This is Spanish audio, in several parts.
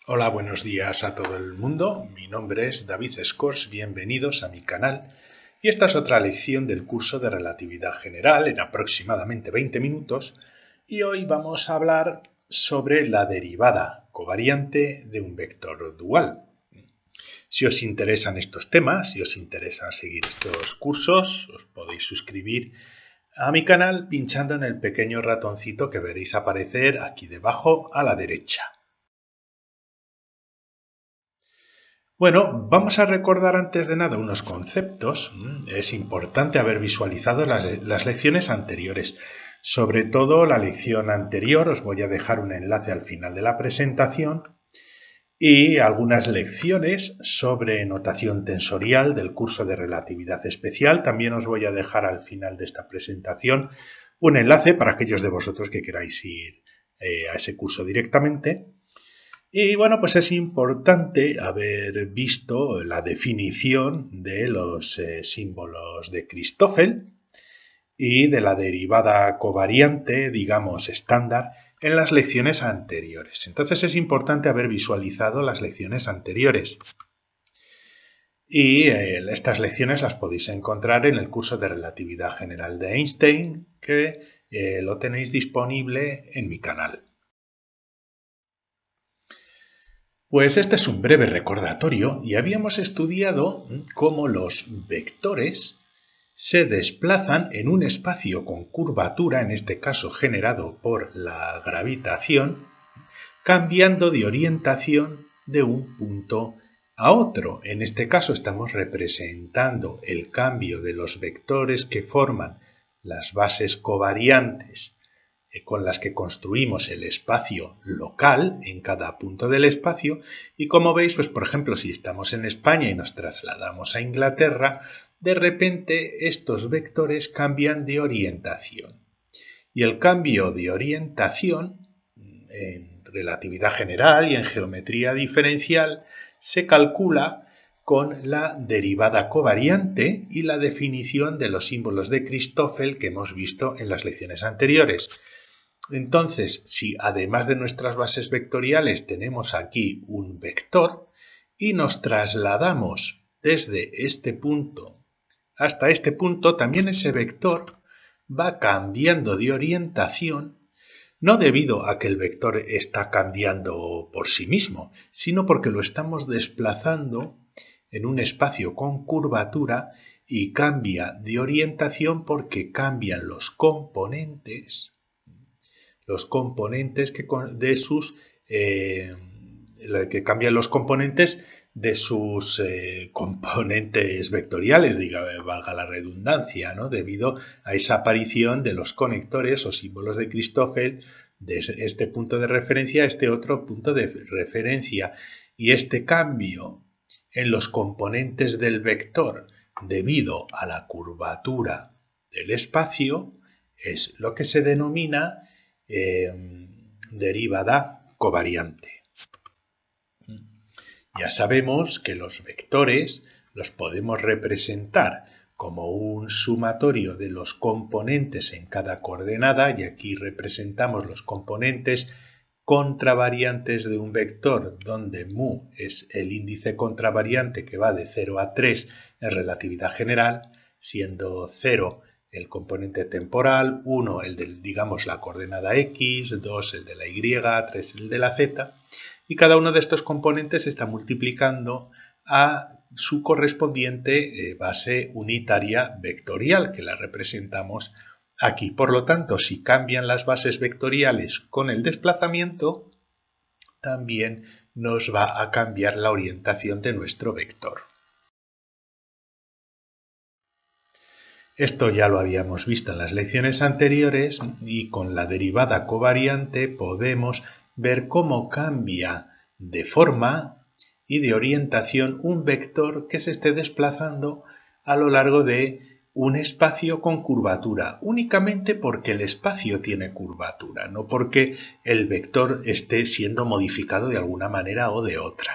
Hola, buenos días a todo el mundo. Mi nombre es David Scors, bienvenidos a mi canal. Y esta es otra lección del curso de relatividad general en aproximadamente 20 minutos. Y hoy vamos a hablar sobre la derivada covariante de un vector dual. Si os interesan estos temas, si os interesa seguir estos cursos, os podéis suscribir a mi canal pinchando en el pequeño ratoncito que veréis aparecer aquí debajo a la derecha. Bueno, vamos a recordar antes de nada unos conceptos. Es importante haber visualizado las lecciones anteriores. Sobre todo la lección anterior, os voy a dejar un enlace al final de la presentación, y algunas lecciones sobre notación tensorial del curso de relatividad especial. También os voy a dejar al final de esta presentación un enlace para aquellos de vosotros que queráis ir a ese curso directamente. Y bueno, pues es importante haber visto la definición de los símbolos de Christoffel y de la derivada covariante, digamos, estándar, en las lecciones anteriores. Entonces es importante haber visualizado las lecciones anteriores. Y estas lecciones las podéis encontrar en el curso de relatividad general de Einstein, que lo tenéis disponible en mi canal. Pues este es un breve recordatorio y habíamos estudiado cómo los vectores se desplazan en un espacio con curvatura, en este caso generado por la gravitación, cambiando de orientación de un punto a otro. En este caso estamos representando el cambio de los vectores que forman las bases covariantes con las que construimos el espacio local en cada punto del espacio. Y como veis, pues por ejemplo, si estamos en España y nos trasladamos a Inglaterra, de repente estos vectores cambian de orientación. Y el cambio de orientación en relatividad general y en geometría diferencial se calcula con la derivada covariante y la definición de los símbolos de Christoffel que hemos visto en las lecciones anteriores. Entonces, si además de nuestras bases vectoriales tenemos aquí un vector y nos trasladamos desde este punto hasta este punto, también ese vector va cambiando de orientación, no debido a que el vector está cambiando por sí mismo, sino porque lo estamos desplazando en un espacio con curvatura y cambia de orientación porque cambian los componentes que cambian los componentes de sus componentes vectoriales, valga la redundancia, ¿no? Debido a esa aparición de los conectores o símbolos de Christoffel de este punto de referencia a este otro punto de referencia. Y este cambio en los componentes del vector debido a la curvatura del espacio es lo que se denomina derivada covariante. Ya sabemos que los vectores los podemos representar como un sumatorio de los componentes en cada coordenada, y aquí representamos los componentes contravariantes de un vector, donde mu es el índice contravariante que va de 0 a 3 en relatividad general, siendo 0 el componente temporal, 1 el de, digamos, la coordenada x, 2 el de la y, 3 el de la z, y cada uno de estos componentes está multiplicando a su correspondiente base unitaria vectorial, que la representamos aquí. Por lo tanto, si cambian las bases vectoriales con el desplazamiento, también nos va a cambiar la orientación de nuestro vector. Esto ya lo habíamos visto en las lecciones anteriores, y con la derivada covariante podemos ver cómo cambia de forma y de orientación un vector que se esté desplazando a lo largo de un espacio con curvatura, únicamente porque el espacio tiene curvatura, no porque el vector esté siendo modificado de alguna manera o de otra.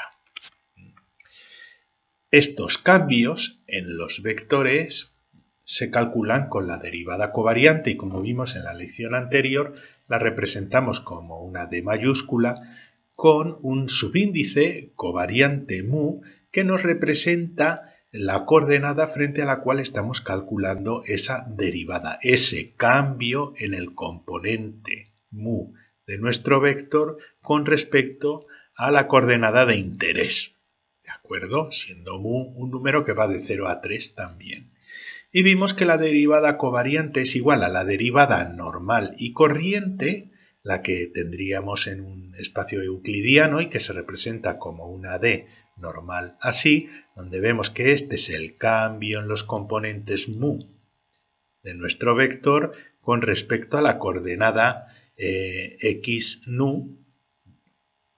Estos cambios en los vectores se calculan con la derivada covariante y, como vimos en la lección anterior, la representamos como una D mayúscula con un subíndice covariante mu que nos representa la coordenada frente a la cual estamos calculando esa derivada, ese cambio en el componente mu de nuestro vector con respecto a la coordenada de interés. ¿De acuerdo? Siendo mu un número que va de 0 a 3 también. Y vimos que la derivada covariante es igual a la derivada normal y corriente, la que tendríamos en un espacio euclidiano y que se representa como una D normal así, donde vemos que este es el cambio en los componentes mu de nuestro vector con respecto a la coordenada x nu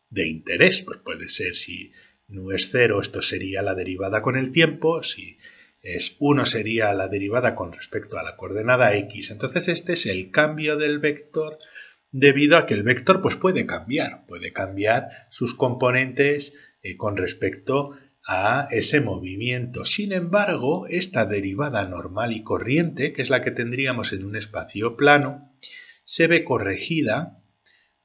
de interés. Pues puede ser, si nu es 0, esto sería la derivada con el tiempo, si es 1 sería la derivada con respecto a la coordenada x. Entonces este es el cambio del vector debido a que el vector pues, puede cambiar sus componentes con respecto a ese movimiento. Sin embargo, esta derivada normal y corriente, que es la que tendríamos en un espacio plano, se ve corregida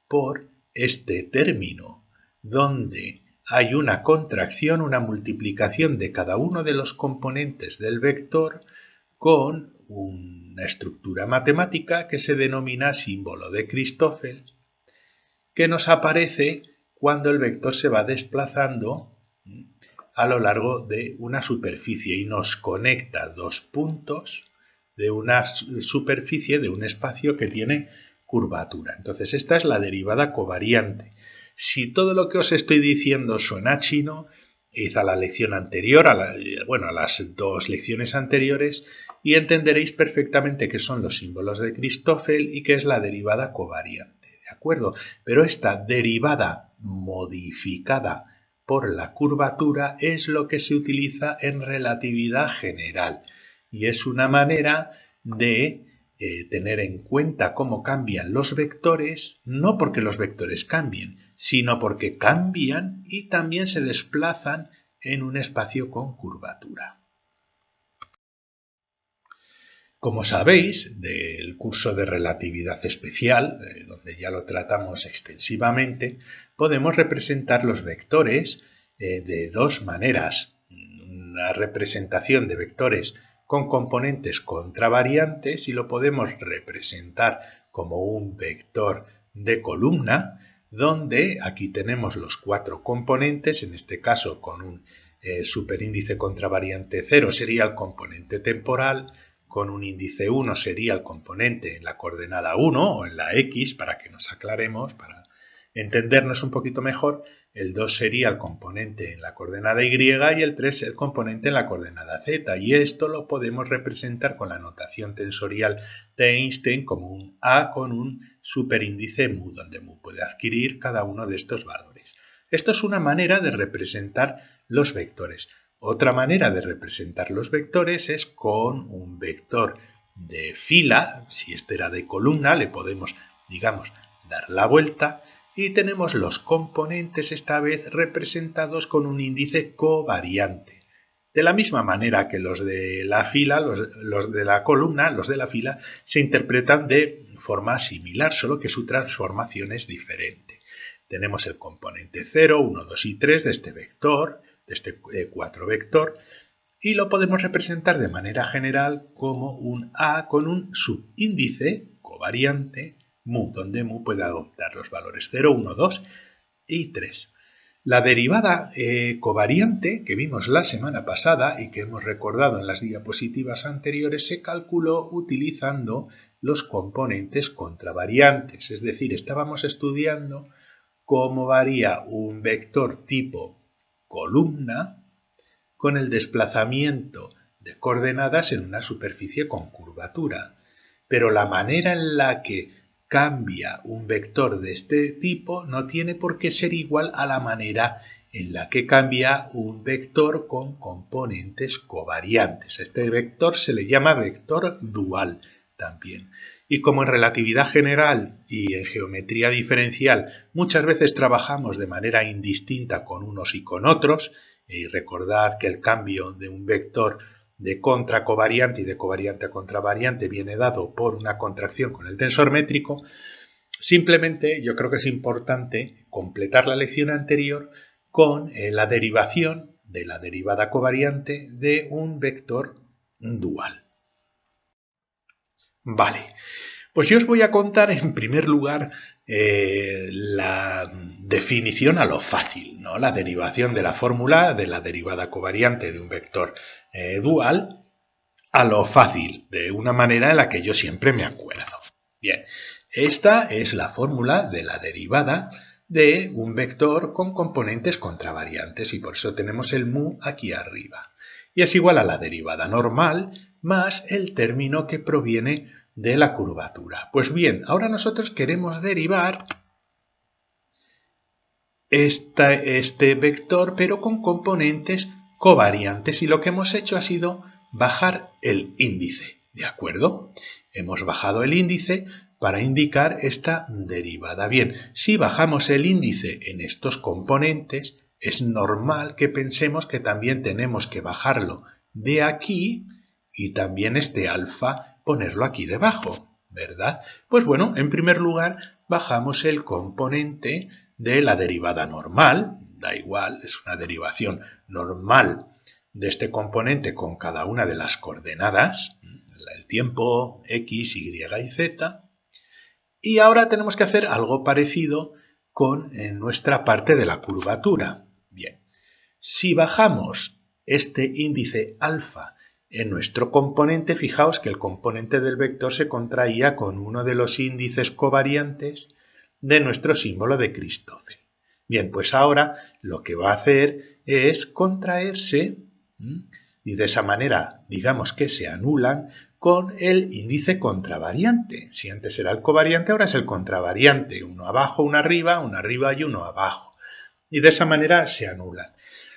por este término, donde hay una contracción, una multiplicación de cada uno de los componentes del vector con una estructura matemática que se denomina símbolo de Christoffel, que nos aparece cuando el vector se va desplazando a lo largo de una superficie y nos conecta dos puntos de una superficie, de un espacio que tiene curvatura. Entonces esta es la derivada covariante. Si todo lo que os estoy diciendo suena chino, id a la lección anterior, a las dos lecciones anteriores, y entenderéis perfectamente qué son los símbolos de Christoffel y qué es la derivada covariante, ¿de acuerdo? Pero esta derivada modificada por la curvatura es lo que se utiliza en relatividad general y es una manera de tener en cuenta cómo cambian los vectores, no porque los vectores cambien, sino porque cambian y también se desplazan en un espacio con curvatura. Como sabéis, del curso de relatividad especial, donde ya lo tratamos extensivamente, podemos representar los vectores de dos maneras. Una representación de vectores con componentes contravariantes y lo podemos representar como un vector de columna, donde aquí tenemos los cuatro componentes, en este caso con un superíndice contravariante 0 sería el componente temporal, con un índice 1 sería el componente en la coordenada 1 o en la x, para que nos aclaremos, para entendernos un poquito mejor. El 2 sería el componente en la coordenada y y el 3 el componente en la coordenada z. Y esto lo podemos representar con la notación tensorial de Einstein como un A con un superíndice mu, donde mu puede adquirir cada uno de estos valores. Esto es una manera de representar los vectores. Otra manera de representar los vectores es con un vector de fila. Si este era de columna, le podemos, digamos, dar la vuelta y tenemos los componentes esta vez representados con un índice covariante. De la misma manera que los de la fila, los de la columna, los de la fila, se interpretan de forma similar, solo que su transformación es diferente. Tenemos el componente 0, 1, 2 y 3 de este vector, de este 4 vector, y lo podemos representar de manera general como un A con un subíndice covariante mu, donde mu puede adoptar los valores 0, 1, 2 y 3. La derivada covariante que vimos la semana pasada y que hemos recordado en las diapositivas anteriores se calculó utilizando los componentes contravariantes, es decir, estábamos estudiando cómo varía un vector tipo columna con el desplazamiento de coordenadas en una superficie con curvatura. Pero la manera en la que cambia un vector de este tipo no tiene por qué ser igual a la manera en la que cambia un vector con componentes covariantes. Este vector se le llama vector dual también. Y como en relatividad general y en geometría diferencial muchas veces trabajamos de manera indistinta con unos y con otros, y recordad que el cambio de un vector de contracovariante y de covariante a contravariante viene dado por una contracción con el tensor métrico, simplemente yo creo que es importante completar la lección anterior con la derivación de la derivada covariante de un vector dual. Vale, pues yo os voy a contar en primer lugar la definición a lo fácil, ¿no? La derivación de la fórmula de la derivada covariante de un vector dual a lo fácil, de una manera en la que yo siempre me acuerdo. Bien, esta es la fórmula de la derivada de un vector con componentes contravariantes y por eso tenemos el mu aquí arriba. Y es igual a la derivada normal más el término que proviene de la curvatura. Pues bien, ahora nosotros queremos derivar este vector pero con componentes covariantes y lo que hemos hecho ha sido bajar el índice, ¿de acuerdo? Hemos bajado el índice para indicar esta derivada. Bien, si bajamos el índice en estos componentes, es normal que pensemos que también tenemos que bajarlo de aquí y también este alfa ponerlo aquí debajo, ¿verdad? Pues bueno, en primer lugar bajamos el componente de la derivada normal, da igual, es una derivación normal de este componente con cada una de las coordenadas, el tiempo, x, y y z, y ahora tenemos que hacer algo parecido con nuestra parte de la curvatura. Bien, si bajamos este índice alfa en nuestro componente, fijaos que el componente del vector se contraía con uno de los índices covariantes de nuestro símbolo de Christoffel. Bien, pues ahora lo que va a hacer es contraerse y de esa manera, digamos que se anulan con el índice contravariante. Si antes era el covariante, ahora es el contravariante. Uno abajo, uno arriba y uno abajo. Y de esa manera se anulan.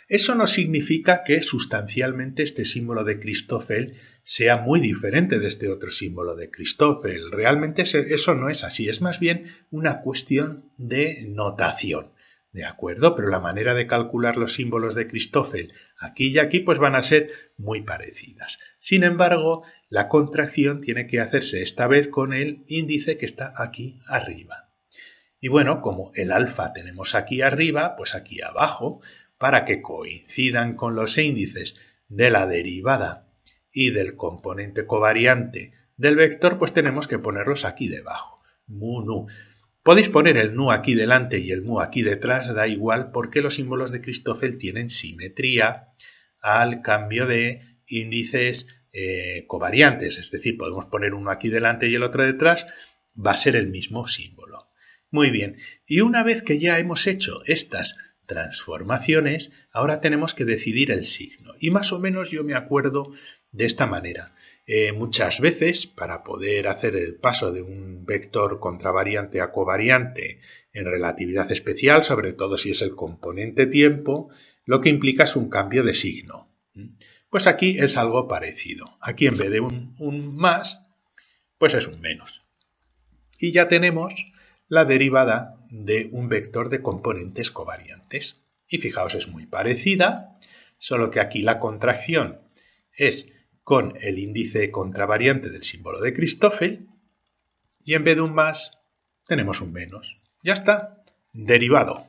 Eso no significa que sustancialmente este símbolo de Christoffel sea muy diferente de este otro símbolo de Christoffel. Realmente eso no es así, es más bien una cuestión de notación. ¿De acuerdo? Pero la manera de calcular los símbolos de Christoffel aquí y aquí pues van a ser muy parecidas. Sin embargo, la contracción tiene que hacerse esta vez con el índice que está aquí arriba. Y bueno, como el alfa tenemos aquí arriba, pues aquí abajo, para que coincidan con los índices de la derivada y del componente covariante del vector, pues tenemos que ponerlos aquí debajo. Mu, nu. Podéis poner el nu aquí delante y el mu aquí detrás, da igual, porque los símbolos de Christoffel tienen simetría al cambio de índices covariantes. Es decir, podemos poner uno aquí delante y el otro detrás, va a ser el mismo símbolo. Muy bien, y una vez que ya hemos hecho estas transformaciones, ahora tenemos que decidir el signo. Y más o menos yo me acuerdo de esta manera. Muchas veces, para poder hacer el paso de un vector contravariante a covariante en relatividad especial, sobre todo si es el componente tiempo, lo que implica es un cambio de signo. Pues aquí es algo parecido. Aquí en vez de un más, pues es un menos. Y ya tenemos la derivada de un vector de componentes covariantes. Y fijaos, es muy parecida, solo que aquí la contracción es con el índice contravariante del símbolo de Christoffel y en vez de un más tenemos un menos. Ya está, derivado.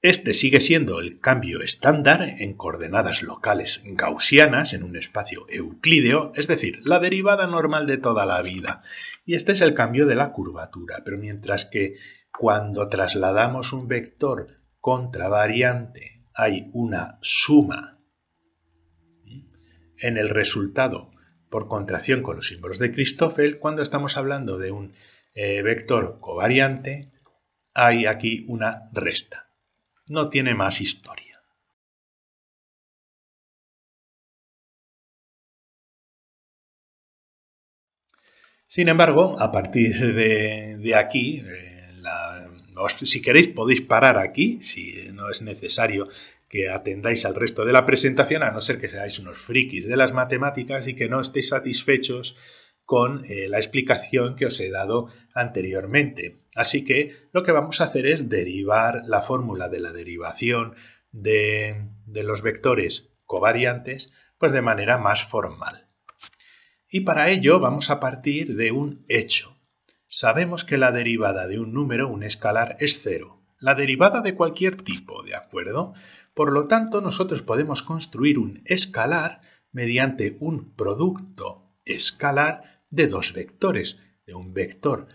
Este sigue siendo el cambio estándar en coordenadas locales gaussianas en un espacio euclídeo, es decir, la derivada normal de toda la vida. Y este es el cambio de la curvatura, pero mientras que cuando trasladamos un vector contravariante hay una suma en el resultado por contracción con los símbolos de Christoffel, cuando estamos hablando de un vector covariante hay aquí una resta. No tiene más historia. Sin embargo, a partir de aquí, si queréis podéis parar aquí, si no es necesario que atendáis al resto de la presentación, a no ser que seáis unos frikis de las matemáticas y que no estéis satisfechos con la explicación que os he dado anteriormente. Así que lo que vamos a hacer es derivar la fórmula de la derivación de los vectores covariantes pues de manera más formal. Y para ello vamos a partir de un hecho. Sabemos que la derivada de un número, un escalar, es 0. La derivada de cualquier tipo, ¿de acuerdo? Por lo tanto, nosotros podemos construir un escalar mediante un producto escalar de dos vectores, de un vector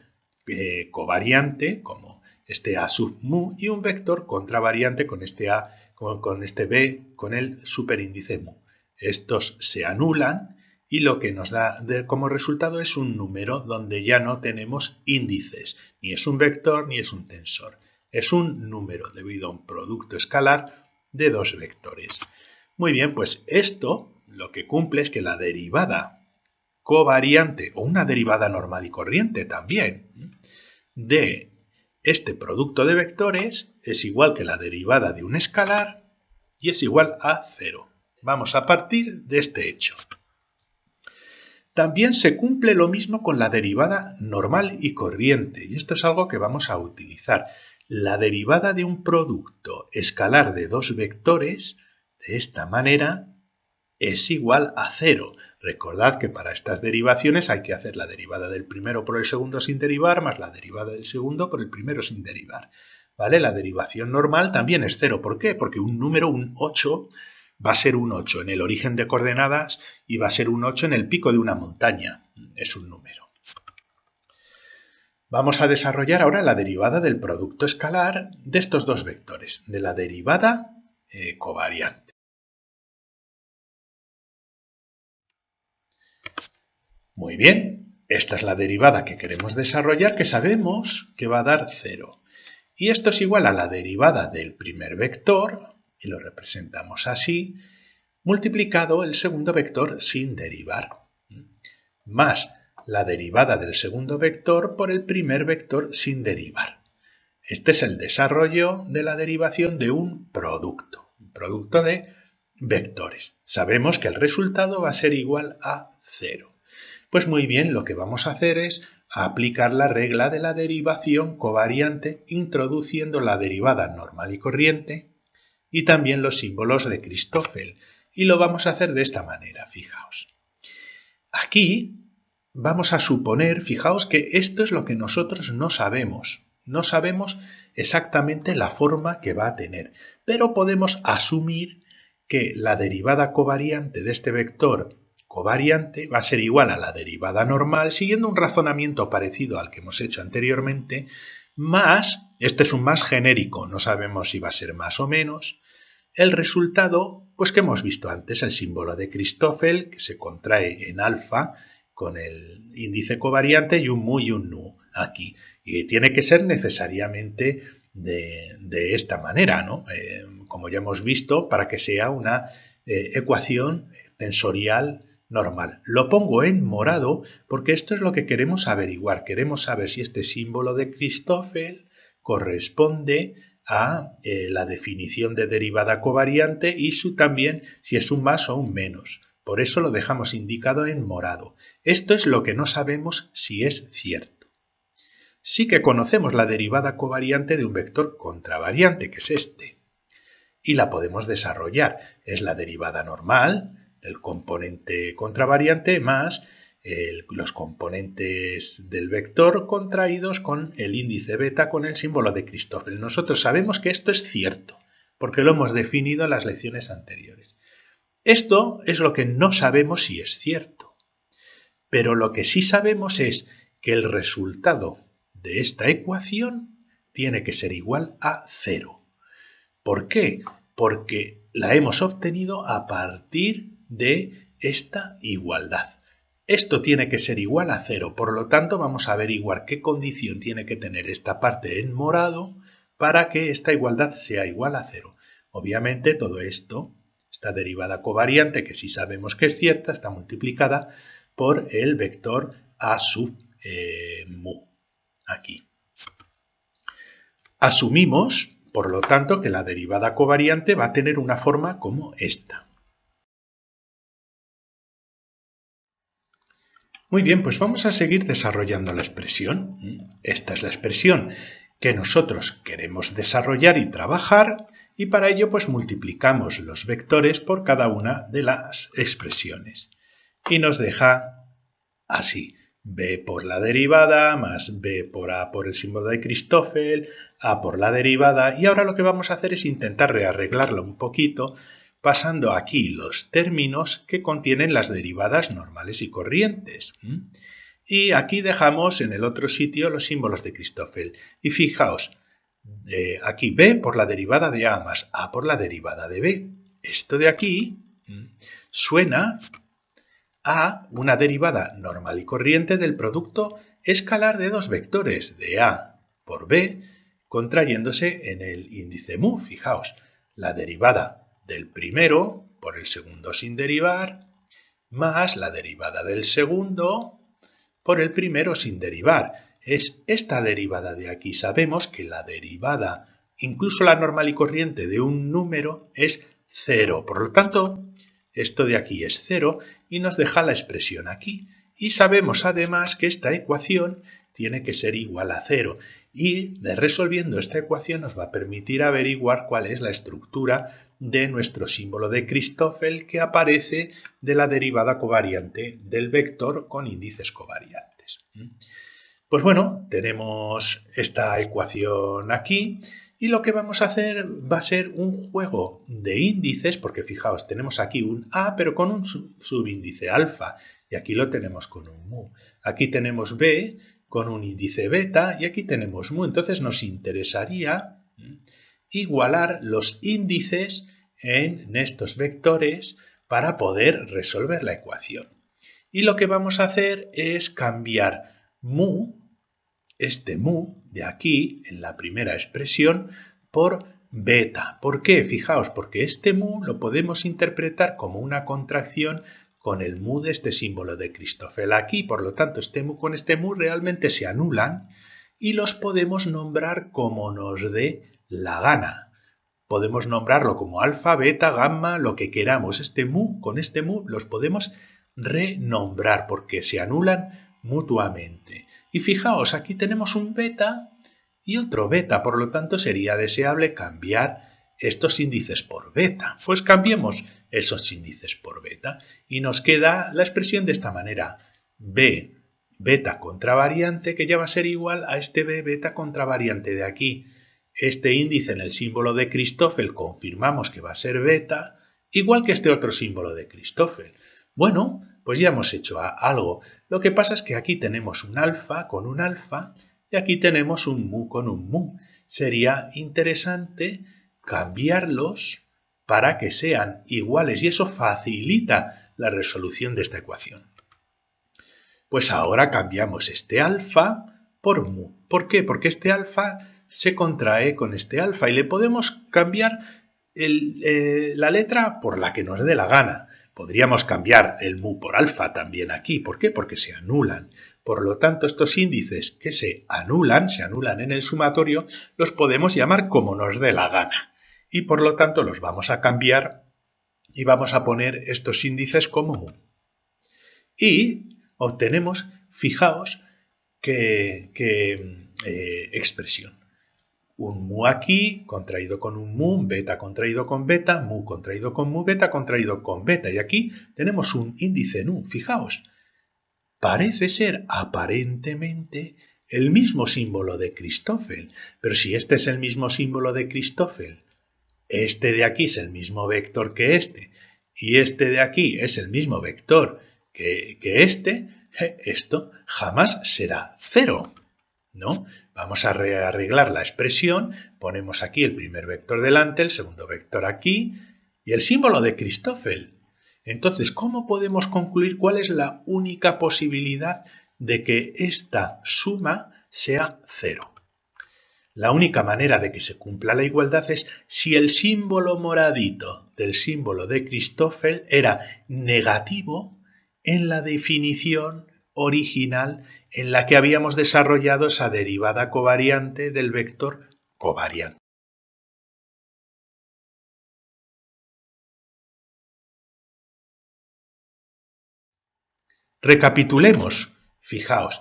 covariante, como este A sub mu, y un vector contravariante con este A, con este B, con el superíndice mu. Estos se anulan y lo que nos da como resultado es un número donde ya no tenemos índices, ni es un vector ni es un tensor. Es un número debido a un producto escalar de dos vectores. Muy bien, pues esto lo que cumple es que la derivada covariante o una derivada normal y corriente también de este producto de vectores es igual que la derivada de un escalar y es igual a 0. Vamos a partir de este hecho. También se cumple lo mismo con la derivada normal y corriente, y esto es algo que vamos a utilizar. La derivada de un producto escalar de dos vectores, de esta manera, es igual a 0. Recordad que para estas derivaciones hay que hacer la derivada del primero por el segundo sin derivar, más la derivada del segundo por el primero sin derivar. ¿Vale? La derivación normal también es 0. ¿Por qué? Porque un número, un 8, va a ser un 8 en el origen de coordenadas y va a ser un 8 en el pico de una montaña. Es un número. Vamos a desarrollar ahora la derivada del producto escalar de estos dos vectores, de la derivada covariante. Muy bien, esta es la derivada que queremos desarrollar, que sabemos que va a dar 0. Y esto es igual a la derivada del primer vector, y lo representamos así, multiplicado el segundo vector sin derivar, más la derivada del segundo vector por el primer vector sin derivar. Este es el desarrollo de la derivación de un producto de vectores. Sabemos que el resultado va a ser igual a 0. Pues muy bien, lo que vamos a hacer es aplicar la regla de la derivación covariante introduciendo la derivada normal y corriente y también los símbolos de Christoffel. Y lo vamos a hacer de esta manera, fijaos. Aquí vamos a suponer, fijaos que esto es lo que nosotros no sabemos. No sabemos exactamente la forma que va a tener, pero podemos asumir que la derivada covariante de este vector covariante va a ser igual a la derivada normal, siguiendo un razonamiento parecido al que hemos hecho anteriormente, más, este es un más genérico, no sabemos si va a ser más o menos, el resultado, pues que hemos visto antes, el símbolo de Christoffel, que se contrae en alfa con el índice covariante y un mu y un nu aquí. Y tiene que ser necesariamente de esta manera, ¿no? Como ya hemos visto, para que sea una ecuación tensorial normal. Lo pongo en morado porque esto es lo que queremos averiguar. Queremos saber si este símbolo de Christoffel corresponde a la definición de derivada covariante y también si es un más o un menos. Por eso lo dejamos indicado en morado. Esto es lo que no sabemos si es cierto. Sí que conocemos la derivada covariante de un vector contravariante, que es este, y la podemos desarrollar. Es la derivada normal del componente contravariante más los componentes del vector contraídos con el índice beta con el símbolo de Christoffel. Nosotros sabemos que esto es cierto, porque lo hemos definido en las lecciones anteriores. Esto es lo que no sabemos si es cierto, pero lo que sí sabemos es que el resultado de esta ecuación tiene que ser igual a 0. ¿Por qué? Porque la hemos obtenido a partir de esta igualdad. Esto tiene que ser igual a 0, por lo tanto vamos a averiguar qué condición tiene que tener esta parte en morado para que esta igualdad sea igual a 0. Obviamente todo esto, esta derivada covariante, que sí sabemos que es cierta, está multiplicada por el vector A sub mu, aquí. Asumimos, por lo tanto, que la derivada covariante va a tener una forma como esta. Muy bien, pues vamos a seguir desarrollando la expresión. Esta es la expresión que nosotros queremos desarrollar y trabajar, y para ello pues multiplicamos los vectores por cada una de las expresiones. Y nos deja así. b por la derivada más b por a por el símbolo de Christoffel, a por la derivada, y ahora lo que vamos a hacer es intentar rearreglarlo un poquito pasando aquí los términos que contienen las derivadas normales y corrientes. Y aquí dejamos en el otro sitio los símbolos de Christoffel. Y fijaos, aquí b por la derivada de a más a por la derivada de b. Esto de aquí suena a una derivada normal y corriente del producto escalar de dos vectores, de a por b, contrayéndose en el índice mu. Fijaos, la derivada del primero por el segundo sin derivar, más la derivada del segundo por el primero sin derivar. Es esta derivada de aquí. Sabemos que la derivada, incluso la normal y corriente de un número, es 0. Por lo tanto, esto de aquí es 0 y nos deja la expresión aquí. Y sabemos además que esta ecuación tiene que ser igual a 0. Y resolviendo esta ecuación nos va a permitir averiguar cuál es la estructura de nuestro símbolo de Christoffel que aparece de la derivada covariante del vector con índices covariantes. Pues bueno, tenemos esta ecuación aquí y lo que vamos a hacer va a ser un juego de índices, porque fijaos, tenemos aquí un a pero con un subíndice alfa y aquí lo tenemos con un mu. Aquí tenemos b con un índice beta y aquí tenemos mu. Entonces nos interesaría igualar los índices en estos vectores para poder resolver la ecuación. Y lo que vamos a hacer es cambiar mu, este mu de aquí, en la primera expresión, por beta. ¿Por qué? Fijaos, porque este mu lo podemos interpretar como una contracción con el mu de este símbolo de Christoffel aquí. Por lo tanto, este mu con este mu realmente se anulan y los podemos nombrar como nos dé la gana. Podemos nombrarlo como alfa, beta, gamma, lo que queramos. Este mu, con este mu, los podemos renombrar porque se anulan mutuamente. Y fijaos, aquí tenemos un beta y otro beta, por lo tanto sería deseable cambiar estos índices por beta. Pues cambiemos esos índices por beta y nos queda la expresión de esta manera. B beta contravariante que ya va a ser igual a este B beta contravariante de aquí. Este índice en el símbolo de Christoffel confirmamos que va a ser beta, igual que este otro símbolo de Christoffel. Bueno, pues ya hemos hecho algo. Lo que pasa es que aquí tenemos un alfa con un alfa y aquí tenemos un mu con un mu. Sería interesante cambiarlos para que sean iguales y eso facilita la resolución de esta ecuación. Pues ahora cambiamos este alfa por mu. ¿Por qué? Porque este alfa se contrae con este alfa y le podemos cambiar la letra por la que nos dé la gana. Podríamos cambiar el mu por alfa también aquí. ¿Por qué? Porque se anulan. Por lo tanto, estos índices que se anulan en el sumatorio, los podemos llamar como nos dé la gana. Y por lo tanto los vamos a cambiar y vamos a poner estos índices como mu. Y obtenemos, fijaos, qué expresión. Un mu aquí, contraído con un mu, beta contraído con beta, mu contraído con mu, beta contraído con beta. Y aquí tenemos un índice nu. Fijaos, parece ser aparentemente el mismo símbolo de Christoffel. Pero si este es el mismo símbolo de Christoffel, este de aquí es el mismo vector que este, y este de aquí es el mismo vector que este, esto jamás será 0. ¿No? Vamos a arreglar la expresión, ponemos aquí el primer vector delante, el segundo vector aquí y el símbolo de Christoffel. Entonces, ¿cómo podemos concluir cuál es la única posibilidad de que esta suma sea 0? La única manera de que se cumpla la igualdad es si el símbolo moradito del símbolo de Christoffel era negativo en la definición original en la que habíamos desarrollado esa derivada covariante del vector covariante. Recapitulemos. Fijaos,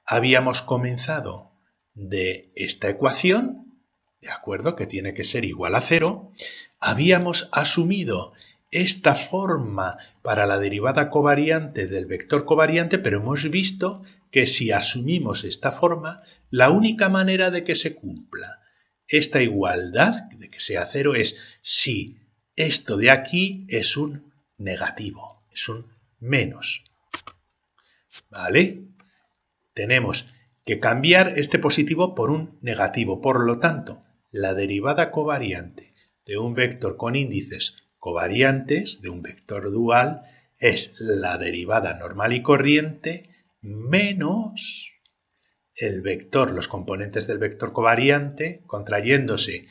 habíamos comenzado de esta ecuación, ¿de acuerdo? Que tiene que ser igual a 0. Habíamos asumido esta forma para la derivada covariante del vector covariante, pero hemos visto que si asumimos esta forma, la única manera de que se cumpla esta igualdad, de que sea cero, es si esto de aquí es un negativo, es un menos. ¿Vale? Tenemos que cambiar este positivo por un negativo. Por lo tanto, la derivada covariante de un vector con índices covariantes, de un vector dual, es la derivada normal y corriente menos el vector, los componentes del vector covariante, contrayéndose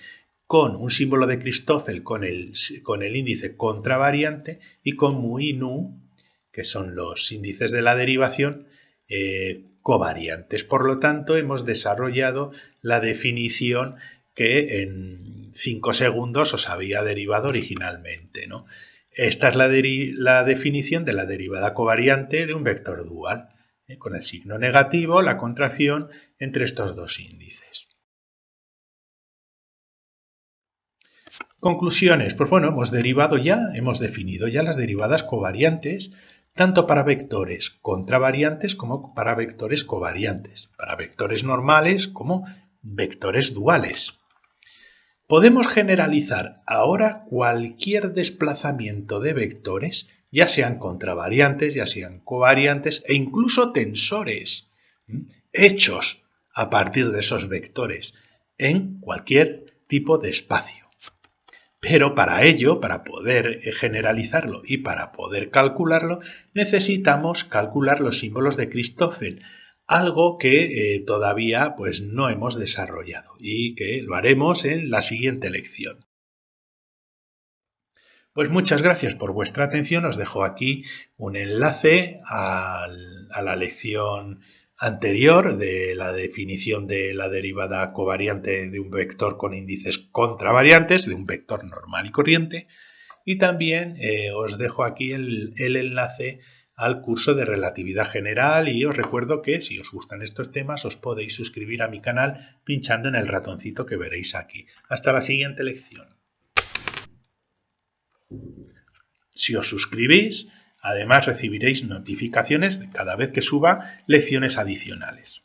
con un símbolo de Christoffel con el índice contravariante y con mu y nu, que son los índices de la derivación, covariantes. Por lo tanto, hemos desarrollado la definición que en 5 segundos os había derivado originalmente, ¿no? Esta es la definición de la derivada covariante de un vector dual, con el signo negativo, la contracción entre estos dos índices. Conclusiones. Pues bueno, hemos definido ya las derivadas covariantes, tanto para vectores contravariantes como para vectores covariantes, para vectores normales como vectores duales. Podemos generalizar ahora cualquier desplazamiento de vectores, ya sean contravariantes, ya sean covariantes e incluso tensores, hechos a partir de esos vectores en cualquier tipo de espacio. Pero para ello, para poder generalizarlo y para poder calcularlo, necesitamos calcular los símbolos de Christoffel, algo que todavía pues, no hemos desarrollado y que lo haremos en la siguiente lección. Pues muchas gracias por vuestra atención. Os dejo aquí un enlace a la lección anterior de la definición de la derivada covariante de un vector con índices contravariantes, de un vector normal y corriente. Y también os dejo aquí el enlace al curso de relatividad general y os recuerdo que si os gustan estos temas os podéis suscribir a mi canal pinchando en el ratoncito que veréis aquí. Hasta la siguiente lección. Si os suscribís, además recibiréis notificaciones cada vez que suba lecciones adicionales.